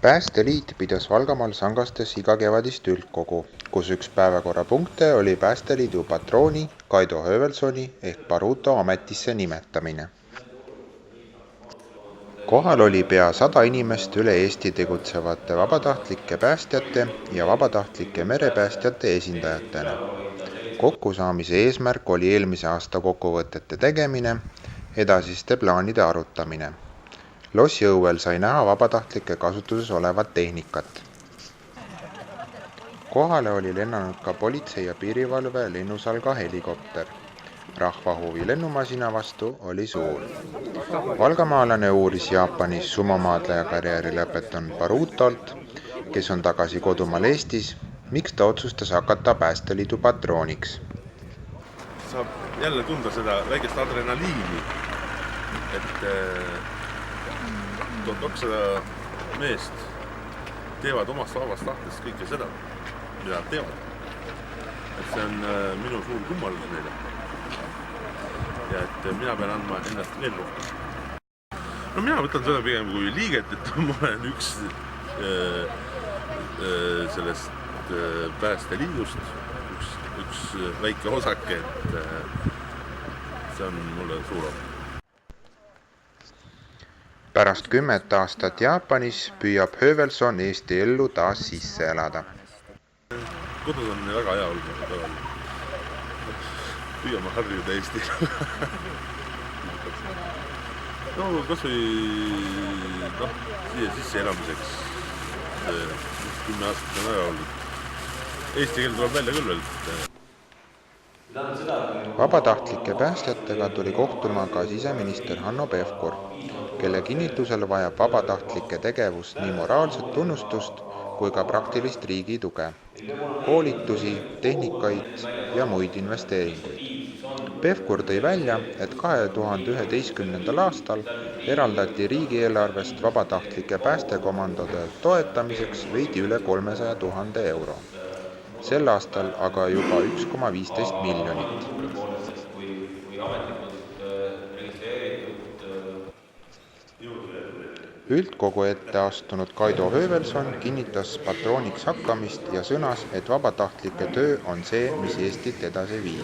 Päästeliit pidas Valgamaal Sangastes igakevadist üldkogu, kus üks päevakorrapunkte oli Päästeliidu patrooni Kaido Höövelsoni ehk Baruto ametisse nimetamine. Kohal oli pea 100 inimest üle Eesti tegutsevate vabatahtlike päästjate ja vabatahtlike merepäästjate esindajatena. Kokkusaamise eesmärk oli eelmise aasta kokkuvõtete tegemine, edasiste plaanide arutamine. Lossi õuel sai näha vabatahtlike kasutuses olevat tehnikat. Kohale oli lennanud ka politsei ja piirivalve lennusalga helikopter. Rahvahuvi lennumasina vastu oli suur. Valgamaalane uuris Jaapanis sumomaadleja karjääri lõpetanud Barutolt, kes on tagasi kodumaal Eestis, miks ta otsustas hakata Päästeliidu patrooniks. Saab jälle tunda seda väikest adrenaliini, et 1200 meest teevad omast vabast tahtest kõike seda, mida nad teevad. Et see on minu suur kummalus neile. Ja et mina pean andma ennast veel rohkem. No mina võtan seda pigem kui liiget, et ma olen üks sellest Päästeliidust, üks väike osake, et see on mulle suur au. Pärast 10 aastat Jaapanis püüab Höövelson Eesti ellu taas sisse elada. Kodus on väga hea olnud. Püüame harjuda Eestil. No kas või siia sisse elamiseks 10 aastat on väga olnud. Eesti keel tuleb välja küll veel. Vabatahtlike päästjatega tuli kohtuma ka siseminister Hanno Pevkur, kelle kinnitusel vajab vabatahtlike tegevus nii moraalset tunnustust kui ka praktilist riigi tuge, koolitusi, tehnikaid ja muid investeeringuid. Pevkur tõi välja, et 2011. aastal eraldati riigieelarvest vabatahtlike päästekomandode toetamiseks veidi üle 300 000 euro. Sel aastal aga juba 1,15 miljonit. Üldkogu ette astunud Kaido Höövelson kinnitas patrooniks hakkamist ja sõnas, et vabatahtlike töö on see, mis Eestit edasi viib.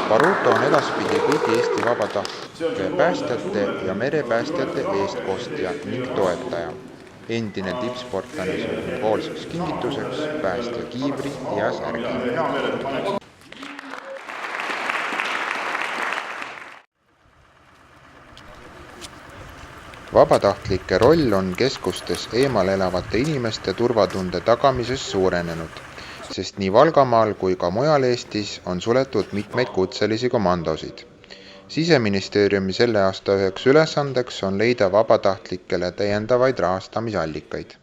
Baruto on edaspidi kõigi Eesti vabatahtlike päästjate ja merepäästjate eestkostja ning toetaja. Endine tippsportlane sümboolseks kingituseks päästja kiivri ja särgi. Vabatahtlike roll on keskustes eemal elavate inimeste turvatunde tagamises suurenenud, sest nii Valgamaal kui ka mujal Eestis on suletud mitmeid kutselisi komandosid. Siseministeeriumi selle aasta üheks ülesandeks on leida vabatahtlikele täiendavaid rahastamisallikaid.